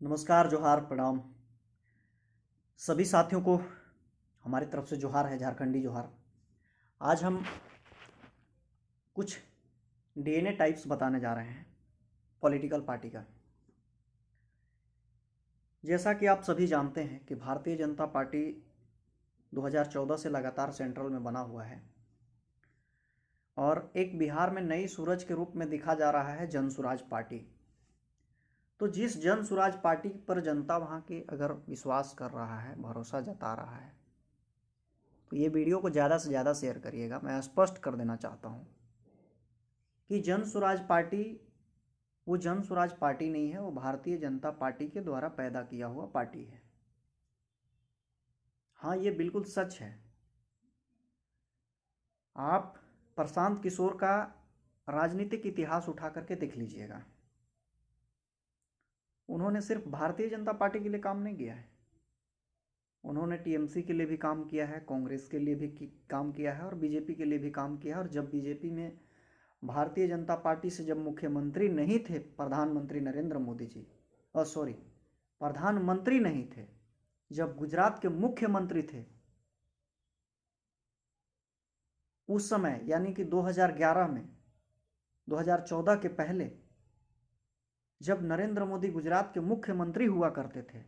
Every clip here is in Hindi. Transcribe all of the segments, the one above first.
नमस्कार, जोहार, प्रणाम। सभी साथियों को हमारी तरफ से जोहार है, झारखंडी जोहार। आज हम कुछ डीएनए टाइप्स बताने जा रहे हैं पॉलिटिकल पार्टी का। जैसा कि आप सभी जानते हैं कि भारतीय जनता पार्टी 2014 से लगातार सेंट्रल में बना हुआ है और एक बिहार में नई सूरज के रूप में दिखा जा रहा है जन सुराज पार्टी। तो जिस जन सुराज पार्टी पर जनता वहाँ के अगर विश्वास कर रहा है, भरोसा जता रहा है, तो ये वीडियो को ज़्यादा से ज़्यादा शेयर करिएगा। मैं स्पष्ट कर देना चाहता हूँ कि जन सुराज पार्टी वो जन सुराज पार्टी नहीं है, वो भारतीय जनता पार्टी के द्वारा पैदा किया हुआ पार्टी है। हाँ, ये बिल्कुल सच है। आप प्रशांत किशोर का राजनीतिक इतिहास उठा करके देख लीजिएगा। उन्होंने सिर्फ भारतीय जनता पार्टी के लिए काम नहीं किया है, उन्होंने टीएमसी के लिए भी काम किया है, कांग्रेस के लिए भी काम किया है और बीजेपी के लिए भी काम किया है। और जब बीजेपी में भारतीय जनता पार्टी से जब मुख्यमंत्री नहीं थे प्रधानमंत्री नरेंद्र मोदी जी, प्रधानमंत्री नहीं थे, जब गुजरात के मुख्यमंत्री थे, उस समय यानी कि 2011 में, 2014 के पहले जब नरेंद्र मोदी गुजरात के मुख्यमंत्री हुआ करते थे,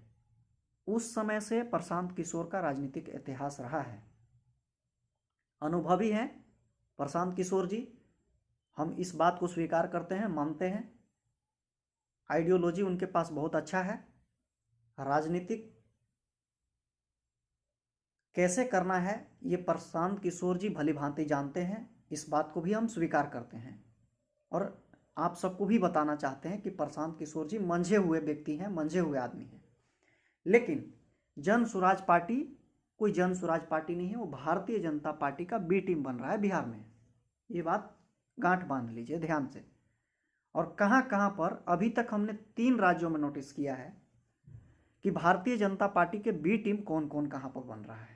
उस समय से प्रशांत किशोर का राजनीतिक इतिहास रहा है। अनुभवी हैं प्रशांत किशोर जी, हम इस बात को स्वीकार करते हैं, मानते हैं। आइडियोलॉजी उनके पास बहुत अच्छा है, राजनीतिक कैसे करना है ये प्रशांत किशोर जी भली भांति जानते हैं, इस बात को भी हम स्वीकार करते हैं और आप सबको भी बताना चाहते हैं कि प्रशांत किशोर जी मंझे हुए व्यक्ति हैं, मंझे हुए आदमी हैं। लेकिन जन सुराज पार्टी कोई जन सुराज पार्टी नहीं है, वो भारतीय जनता पार्टी का बी टीम बन रहा है बिहार में। ये बात गांठ बांध लीजिए ध्यान से। और कहाँ कहाँ पर अभी तक हमने 3 राज्यों में नोटिस किया है कि भारतीय जनता पार्टी के बी टीम कौन कौन कहाँ पर बन रहा है।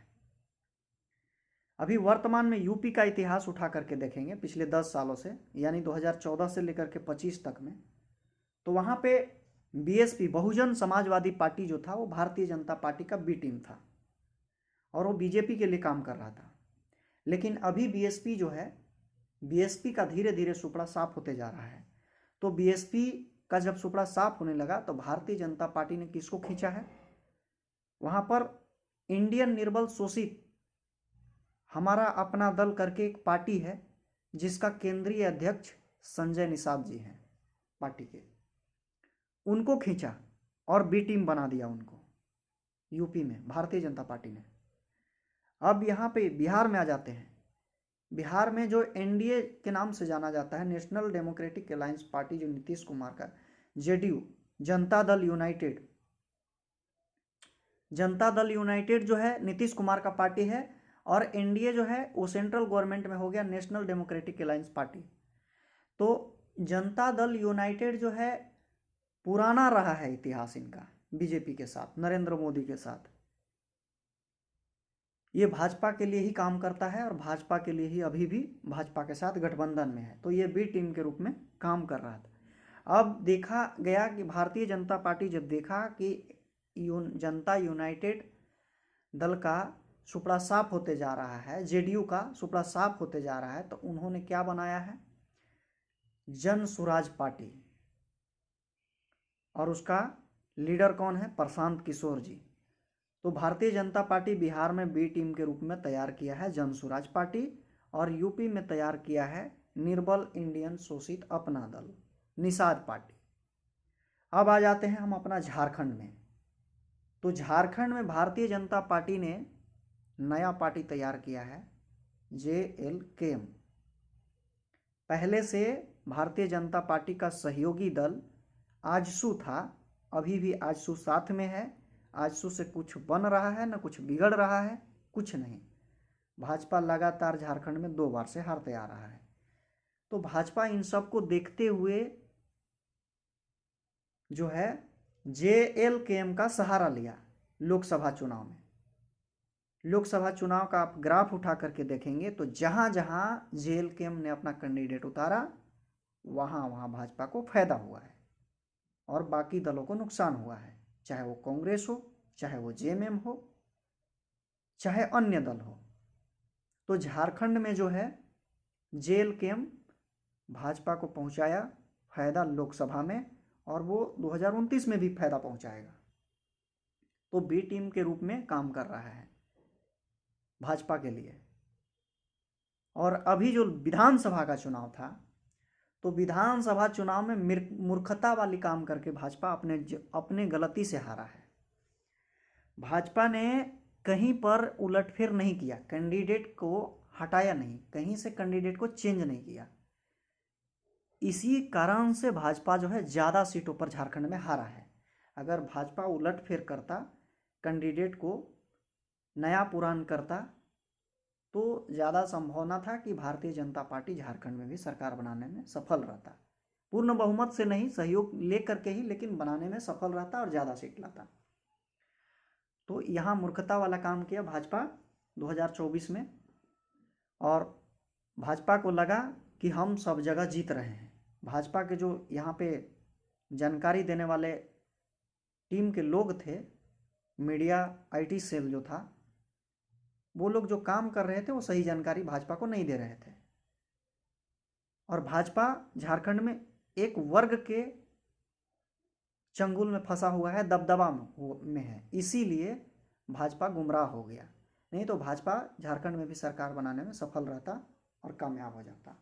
अभी वर्तमान में यूपी का इतिहास उठा करके देखेंगे पिछले 10 सालों से, यानी 2014 से लेकर के 25 तक में, तो वहाँ पे बीएसपी बहुजन समाजवादी पार्टी जो था वो भारतीय जनता पार्टी का बी टीम था और वो बीजेपी के लिए काम कर रहा था। लेकिन अभी बीएसपी जो है, बीएसपी का धीरे धीरे सुपड़ा साफ होते जा रहा है। तो बीएसपी का जब सुपड़ा साफ होने लगा तो भारतीय जनता पार्टी ने किसको खींचा है, वहाँ पर इंडियन निर्बल शोषित हमारा अपना दल करके एक पार्टी है जिसका केंद्रीय अध्यक्ष संजय निषाद जी हैं पार्टी के, उनको खींचा और बी टीम बना दिया उनको यूपी में भारतीय जनता पार्टी ने। अब यहाँ पे बिहार में आ जाते हैं। बिहार में जो एनडीए के नाम से जाना जाता है, नेशनल डेमोक्रेटिक अलायंस पार्टी, जो नीतीश कुमार का, JDU, Janata Dal United, Janata Dal United जो है नीतीश कुमार का पार्टी है और एनडीए जो है वो सेंट्रल गवर्नमेंट में हो गया नेशनल डेमोक्रेटिक अलायंस पार्टी। तो जनता दल यूनाइटेड जो है पुराना रहा है इतिहास इनका बीजेपी के साथ, नरेंद्र मोदी के साथ। ये भाजपा के लिए ही काम करता है और भाजपा के लिए ही अभी भी भाजपा के साथ गठबंधन में है। तो ये बी टीम के रूप में काम कर रहा था। अब देखा गया कि भारतीय जनता पार्टी जब देखा कि जनता यूनाइटेड दल का सुपड़ा साफ होते जा रहा है, जेडीयू का सुपड़ा साफ होते जा रहा है, तो उन्होंने क्या बनाया है, जन सुराज पार्टी। और उसका लीडर कौन है, प्रशांत किशोर जी। तो भारतीय जनता पार्टी बिहार में बी टीम के रूप में तैयार किया है जन सुराज पार्टी और यूपी में तैयार किया है निर्बल इंडियन शोषित अपना दल निषाद पार्टी। अब आ जाते हैं हम अपना झारखंड में। तो झारखंड में भारतीय जनता पार्टी ने नया पार्टी तैयार किया है, JLKM। पहले से भारतीय जनता पार्टी का सहयोगी दल आजसू था, अभी भी आजसू साथ में है। आजसू से कुछ बन रहा है ना कुछ बिगड़ रहा है, कुछ नहीं। भाजपा लगातार झारखंड में 2 बार से हारते आ रहा है। तो भाजपा इन सब को देखते हुए जो है JLKM का सहारा लिया लोकसभा चुनाव में। लोकसभा चुनाव का आप ग्राफ उठा करके देखेंगे तो जहां जहां JLKM ने अपना कैंडिडेट उतारा वहां वहां भाजपा को फायदा हुआ है और बाकी दलों को नुकसान हुआ है। चाहे वो कांग्रेस हो, चाहे वो जेएमएम हो, चाहे अन्य दल हो। तो झारखंड में जो है जेल कैंप भाजपा को पहुंचाया फायदा लोकसभा में, और वो 2029 में भी फायदा पहुंचाएगा। तो बी टीम के रूप में काम कर रहा है भाजपा के लिए। और अभी जो विधानसभा का चुनाव था, तो विधानसभा चुनाव में मूर्खता वाली काम करके भाजपा अपने गलती से हारा है। भाजपा ने कहीं पर उलटफेर नहीं किया, कैंडिडेट को हटाया नहीं, कहीं से कैंडिडेट को चेंज नहीं किया। इसी कारण से भाजपा जो है ज़्यादा सीटों पर झारखंड में हारा है। अगर भाजपा उलटफेर करता, कैंडिडेट को नया पुरान करता, तो ज़्यादा संभावना था कि भारतीय जनता पार्टी झारखंड में भी सरकार बनाने में सफल रहता। पूर्ण बहुमत से नहीं, सहयोग लेकर के ही, लेकिन बनाने में सफल रहता और ज़्यादा सीट लाता। तो यहाँ मूर्खता वाला काम किया भाजपा 2024 में, और भाजपा को लगा कि हम सब जगह जीत रहे हैं। भाजपा के जो यहाँ पे जानकारी देने वाले टीम के लोग थे, मीडिया आईटी सेल जो था, वो लोग जो काम कर रहे थे वो सही जानकारी भाजपा को नहीं दे रहे थे। और भाजपा झारखंड में एक वर्ग के चंगुल में फंसा हुआ है, दबदबा में है, इसीलिए भाजपा गुमराह हो गया। नहीं तो भाजपा झारखंड में भी सरकार बनाने में सफल रहता और कामयाब हो जाता।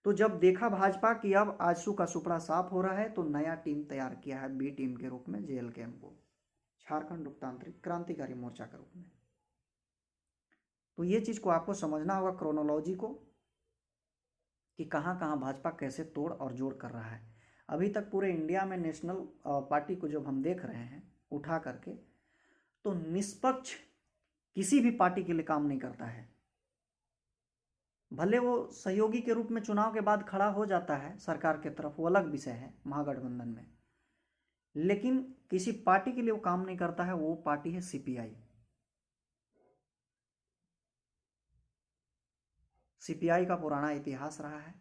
तो जब देखा भाजपा कि अब आजसू का सुपड़ा साफ हो रहा है, तो नया टीम तैयार किया है बी टीम के रूप में जेएलकेएम को, झारखंड लोकतांत्रिक क्रांतिकारी मोर्चा के रूप में। तो ये चीज़ को आपको समझना होगा, क्रोनोलॉजी को, कि कहाँ कहाँ भाजपा कैसे तोड़ और जोड़ कर रहा है। अभी तक पूरे इंडिया में नेशनल पार्टी को जब हम देख रहे हैं उठा करके, तो निष्पक्ष किसी भी पार्टी के लिए काम नहीं करता है। भले वो सहयोगी के रूप में चुनाव के बाद खड़ा हो जाता है सरकार के तरफ, वो अलग विषय है महागठबंधन में, लेकिन किसी पार्टी के लिए वो काम नहीं करता है। वो पार्टी है सीपीआई। सीपीआई का पुराना इतिहास रहा है।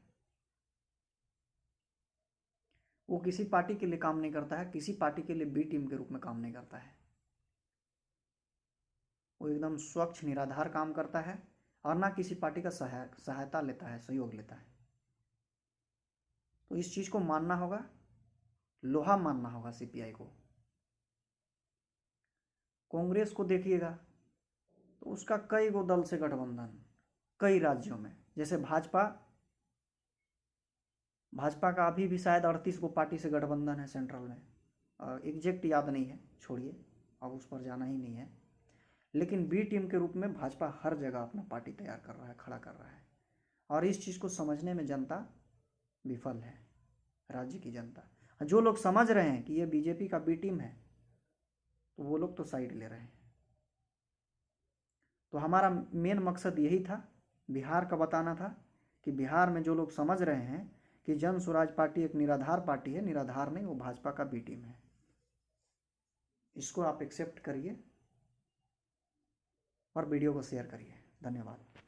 वो किसी पार्टी के लिए काम नहीं करता है, किसी पार्टी के लिए बी टीम के रूप में काम नहीं करता है। वो एकदम स्वच्छ निराधार काम करता है, और ना किसी पार्टी का सहायता लेता है, सहयोग लेता है। तो इस चीज़ को मानना होगा, लोहा मानना होगा सीपीआई को। कांग्रेस को देखिएगा तो उसका कई गो दल से गठबंधन कई राज्यों में, जैसे भाजपा का अभी भी शायद 38 गो पार्टी से गठबंधन है सेंट्रल में, एग्जैक्ट याद नहीं है, छोड़िए, अब उस पर जाना ही नहीं है। लेकिन बी टीम के रूप में भाजपा हर जगह अपना पार्टी तैयार कर रहा है, खड़ा कर रहा है, और इस चीज़ को समझने में जनता विफल है, राज्य की जनता। जो लोग समझ रहे हैं कि ये बीजेपी का बी टीम है, तो वो लोग तो साइड ले रहे हैं। तो हमारा मेन मकसद यही था, बिहार का बताना था, कि बिहार में जो लोग समझ रहे हैं कि जन स्वराज पार्टी एक निराधार पार्टी है, निराधार नहीं, वो भाजपा का बी टीम है। इसको आप एक्सेप्ट करिए और वीडियो को शेयर करिए। धन्यवाद।